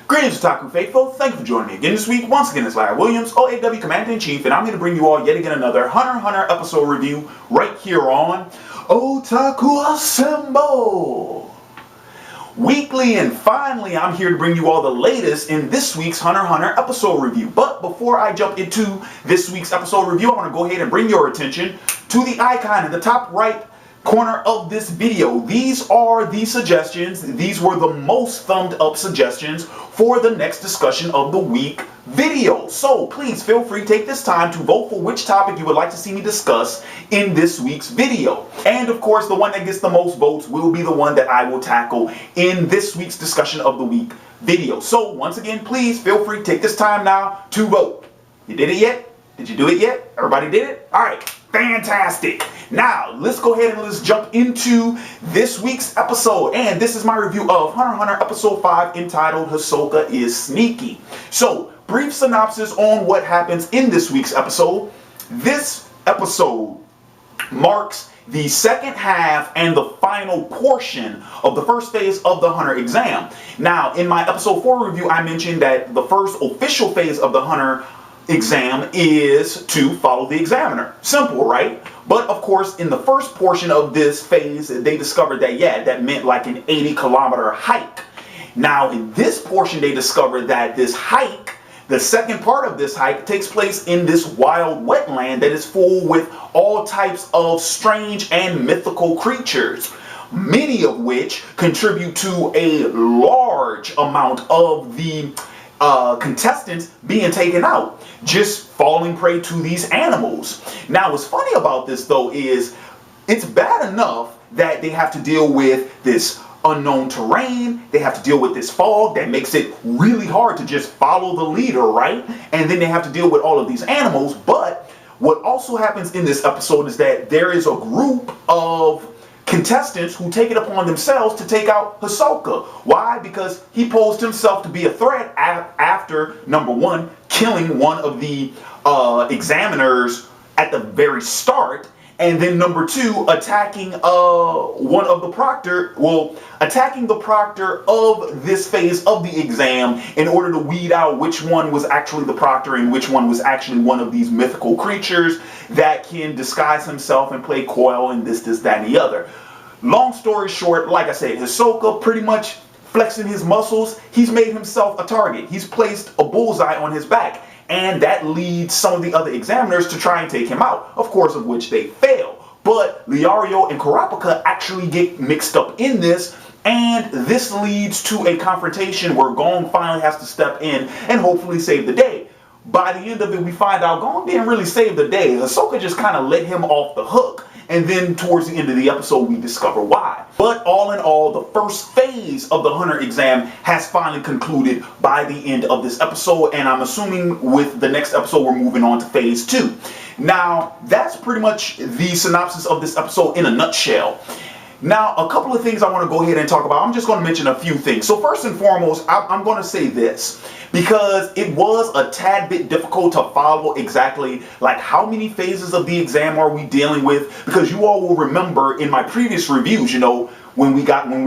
Greetings, Otaku Faithful. Thank you for joining me again this week. Once again, it's Larry Williams, OAW Commander-in-Chief, and I'm here to bring you all yet again another Hunter x Hunter episode review right here on Otaku Assemble. Weekly, and finally, I'm here to bring you all the latest in this week's Hunter x Hunter episode review. But before I jump into this week's episode review, I want to go ahead and bring your attention to the icon in the top right corner of this video. These are the suggestions. These were the most thumbed up suggestions for the next discussion of the week video. So please feel free to take this time to vote for which topic you would like to see me discuss in this week's video. And of course, the one that gets the most votes will be the one that I will tackle in this week's discussion of the week video. So once again, please feel free to take this time now to vote. You did it yet? Did you do it yet? Everybody did it? All right. Fantastic. Now, let's go ahead and let's jump into this week's episode. And this is my review of Hunter x Hunter Episode 5 entitled Hisoka is Sneaky. So, brief synopsis on what happens in this week's episode. This episode marks the second half and the final portion of the first phase of the Hunter exam. Now, in my Episode 4 review, I mentioned that the first official phase of the Hunter exam is to follow the examiner. Simple, right? But of course, in the first portion of this phase, they discovered that, yeah, that meant like an 80-kilometer hike. Now, in this portion, they discovered that this hike, the second part of this hike, takes place in this wild wetland that is full with all types of strange and mythical creatures, many of which contribute to a large amount of the contestants being taken out, just falling prey to these animals. Now, what's funny about this, though, is it's bad enough that they have to deal with this unknown terrain, they have to deal with this fog that makes it really hard to just follow the leader, right? And then they have to deal with all of these animals. But what also happens in this episode is that there is a group of contestants who take it upon themselves to take out Hisoka. Why? Because he posed himself to be a threat after, number one, killing one of the examiners at the very start, and then number two, attacking one of the attacking the proctor of this phase of the exam in order to weed out which one was actually the proctor and which one was actually one of these mythical creatures that can disguise himself and play coil and this, that, and the other. Long story short, like I said, Hisoka pretty much flexing his muscles, he's made himself a target. He's placed a bullseye on his back. And that leads some of the other examiners to try and take him out, of course, of which they fail. But Leorio and Kurapika actually get mixed up in this, and this leads to a confrontation where Gon finally has to step in and hopefully save the day. By the end of it, we find out Gon didn't really save the day. Hisoka just kind of let him off the hook. And then towards the end of the episode, we discover why. But all in all, the first phase of the Hunter exam has finally concluded by the end of this episode. And I'm assuming with the next episode, we're moving on to phase 2. Now, that's pretty much the synopsis of this episode in a nutshell. Now, a couple of things I want to go ahead and talk about. I'm just going to mention a few things. So first and foremost, I'm going to say this, because it was a tad bit difficult to follow exactly like how many phases of the exam are we dealing with, because you all will remember in my previous reviews, you know, when we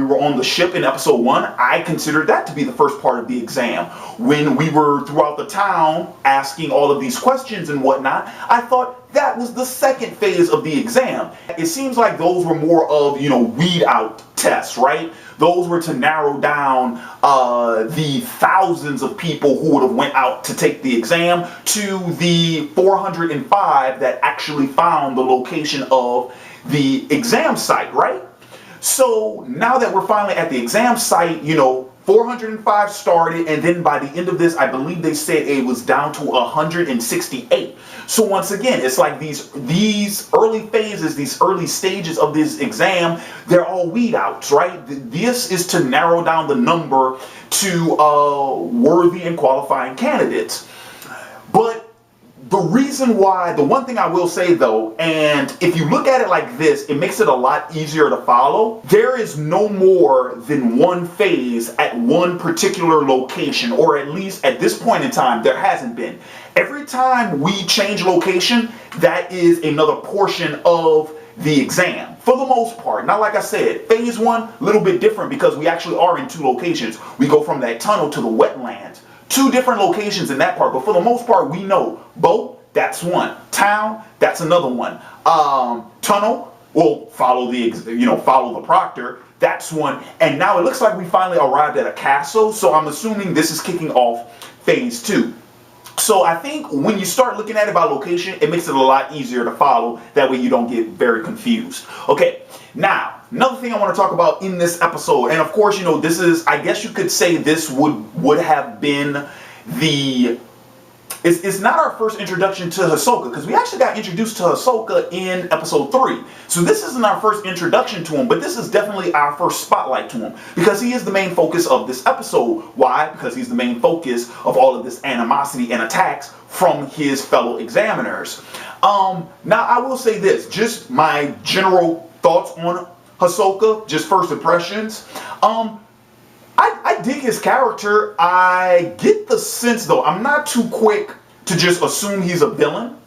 were on the ship in episode 1, I considered that to be the first part of the exam. When we were throughout the town asking all of these questions and whatnot, I thought that was the second phase of the exam. It seems like those were more of, you know, weed out tests, right? Those were to narrow down the thousands of people who would have went out to take the exam to the 405 that actually found the location of the exam site, right? So now that we're finally at the exam site, you know, 405 started, and then by the end of this, I believe they said it was down to 168. So once again, it's like these early phases, these early stages of this exam, they're all weed outs, right? This is to narrow down the number to worthy and qualifying candidates. But the reason why, the one thing I will say though, and if you look at it like this, it makes it a lot easier to follow. There is no more than one phase at one particular location, or at least at this point in time, there hasn't been. Every time we change location, that is another portion of the exam for the most part. Now, like I said, phase 1, a little bit different because we actually are in 2 locations. We go from that tunnel to the wetlands. 2 different locations in that part, but for the most part, we know boat, that's one. Town, that's another one. Tunnel, we'll follow the proctor. That's one. And now it looks like we finally arrived at a castle. So I'm assuming this is kicking off phase 2. So I think when you start looking at it by location, it makes it a lot easier to follow. That way you don't get very confused. Okay, now, another thing I want to talk about in this episode, and of course, this is, I guess you could say this would have been the... It's not our first introduction to Hisoka, because we actually got introduced to Hisoka in episode 3. So this isn't our first introduction to him, but this is definitely our first spotlight to him, because he is the main focus of this episode. Why? Because he's the main focus of all of this animosity and attacks from his fellow examiners. Now, I will say this, just my general thoughts on Hisoka, just first impressions. I dig his character. I get the sense, though, I'm not too quick to just assume he's a villain.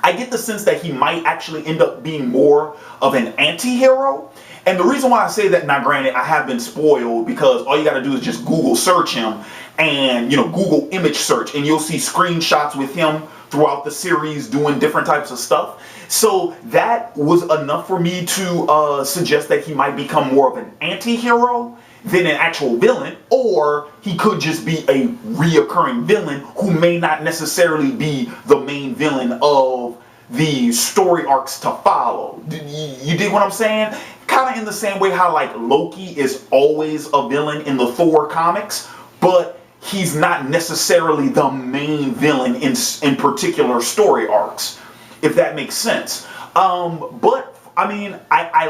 I get the sense that he might actually end up being more of an anti-hero. And the reason why I say that, now granted, I have been spoiled, because all you got to do is just Google search him and, Google image search, and you'll see screenshots with him throughout the series doing different types of stuff. So that was enough for me to suggest that he might become more of an anti-hero than an actual villain, or he could just be a reoccurring villain who may not necessarily be the main villain of the story arcs to follow. You dig what I'm saying? Kind of in the same way how like Loki is always a villain in the Thor comics, but he's not necessarily the main villain in particular story arcs, if that makes sense. But I mean, I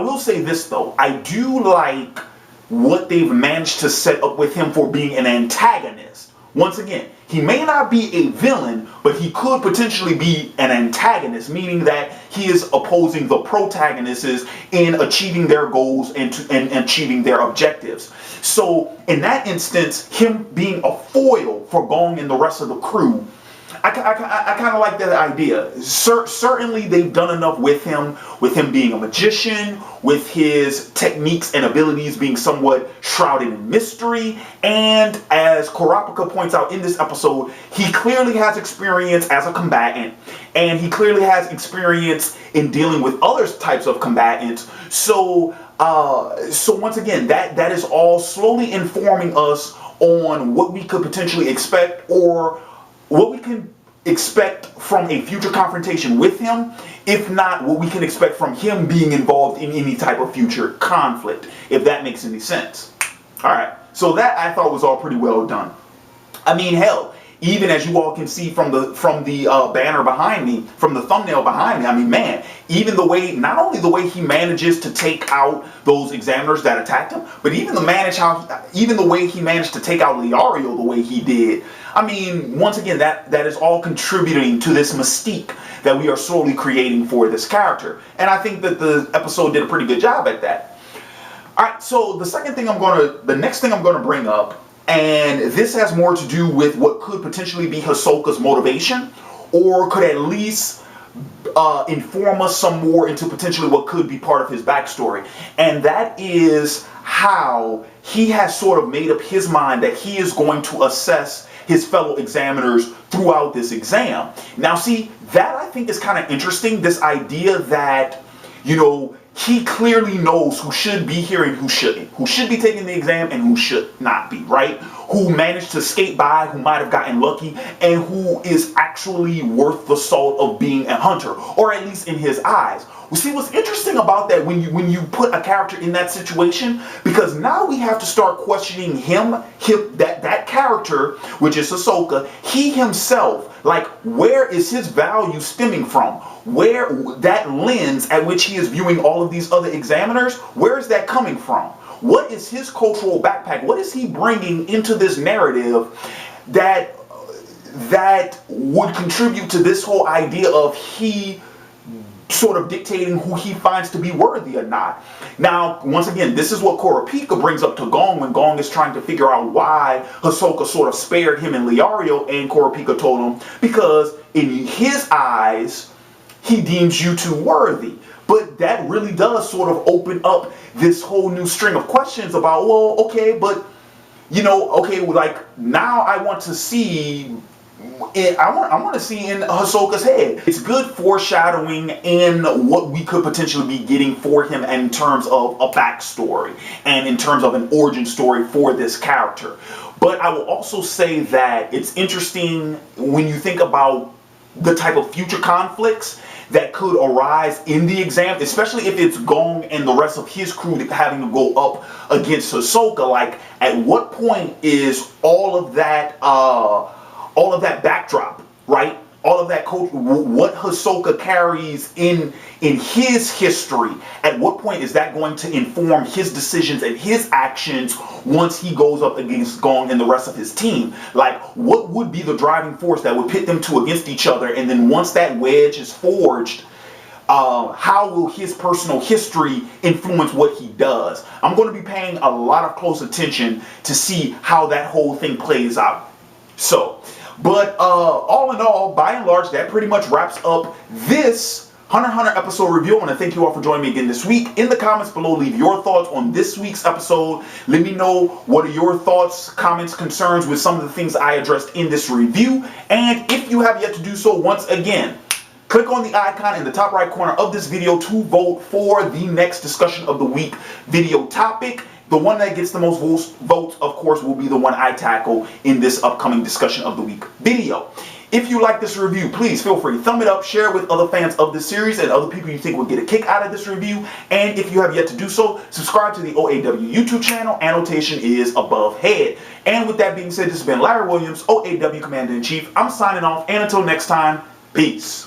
will say this though, I do like what they've managed to set up with him for being an antagonist. Once again, he may not be a villain, but he could potentially be an antagonist, meaning that he is opposing the protagonists in achieving their goals and achieving their objectives. So in that instance, him being a foil for Gon and the rest of the crew, I kind of like that idea. Certainly they've done enough with him being a magician, with his techniques and abilities being somewhat shrouded in mystery, and as Kurapika points out in this episode, he clearly has experience as a combatant, and he clearly has experience in dealing with other types of combatants. So once again, that is all slowly informing us on what we could potentially expect, or what we can expect from a future confrontation with him, if not what we can expect from him being involved in any type of future conflict, if that makes any sense. Alright, so that I thought was all pretty well done. I mean, hell, even as you all can see from the banner behind me, from the thumbnail behind me, I mean, man, even the way, not only the way he manages to take out those examiners that attacked him, but even the way he managed to take out Leorio the way he did. I mean, once again, that is all contributing to this mystique that we are slowly creating for this character. And I think that the episode did a pretty good job at that. Alright, so the next thing I'm gonna bring up, and this has more to do with what could potentially be Hisoka's motivation, or could at least inform us some more into potentially what could be part of his backstory. And that is how he has sort of made up his mind that he is going to assess his fellow examiners throughout this exam. Now see, that I think is kind of interesting, this idea that, he clearly knows who should be here and who shouldn't, who should be taking the exam and who should not be, right? Who managed to skate by, who might have gotten lucky, and who is actually worth the salt of being a hunter, or at least in his eyes. Well, see, what's interesting about that when you put a character in that situation, because now we have to start questioning that character, which is Hisoka, he himself, like, where is his value stemming from? Where that lens at which he is viewing all of these other examiners, where is that coming from? What is his cultural backpack? What is he bringing into this narrative that would contribute to this whole idea of he sort of dictating who he finds to be worthy or not? Now, once again, this is what Kurapika brings up to Gon when Gon is trying to figure out why Hisoka sort of spared him and Leorio, and Kurapika told him because in his eyes, he deems you too worthy. But that really does sort of open up this whole new string of questions about, well, okay, but, you know, okay, like, now I want to see, I want to see in Hisoka's head. It's good foreshadowing in what we could potentially be getting for him in terms of a backstory and in terms of an origin story for this character. But I will also say that it's interesting when you think about the type of future conflicts that could arise in the exam, especially if it's Gon and the rest of his crew having to go up against Hisoka. Like, at what point is all of that backdrop, right? All of that what Hisoka carries in his history, at what point is that going to inform his decisions and his actions once he goes up against Gon and the rest of his team? Like, what would be the driving force that would pit them two against each other? And then once that wedge is forged, how will his personal history influence what he does? I'm going to be paying a lot of close attention to see how that whole thing plays out. So, but all in all, by and large, that pretty much wraps up this Hunter x Hunter episode review. I want to thank you all for joining me again this week. In the comments below, leave your thoughts on this week's episode. Let me know what are your thoughts, comments, concerns with some of the things I addressed in this review. And if you have yet to do so, once again, click on the icon in the top right corner of this video to vote for the next discussion of the week video topic. The one that gets the most votes, of course, will be the one I tackle in this upcoming discussion of the week video. If you like this review, please feel free to thumb it up, share it with other fans of this series and other people you think will get a kick out of this review. And if you have yet to do so, subscribe to the OAW YouTube channel. Annotation is above head. And with that being said, this has been Larry Williams, OAW Commander-in-Chief. I'm signing off, and until next time, peace.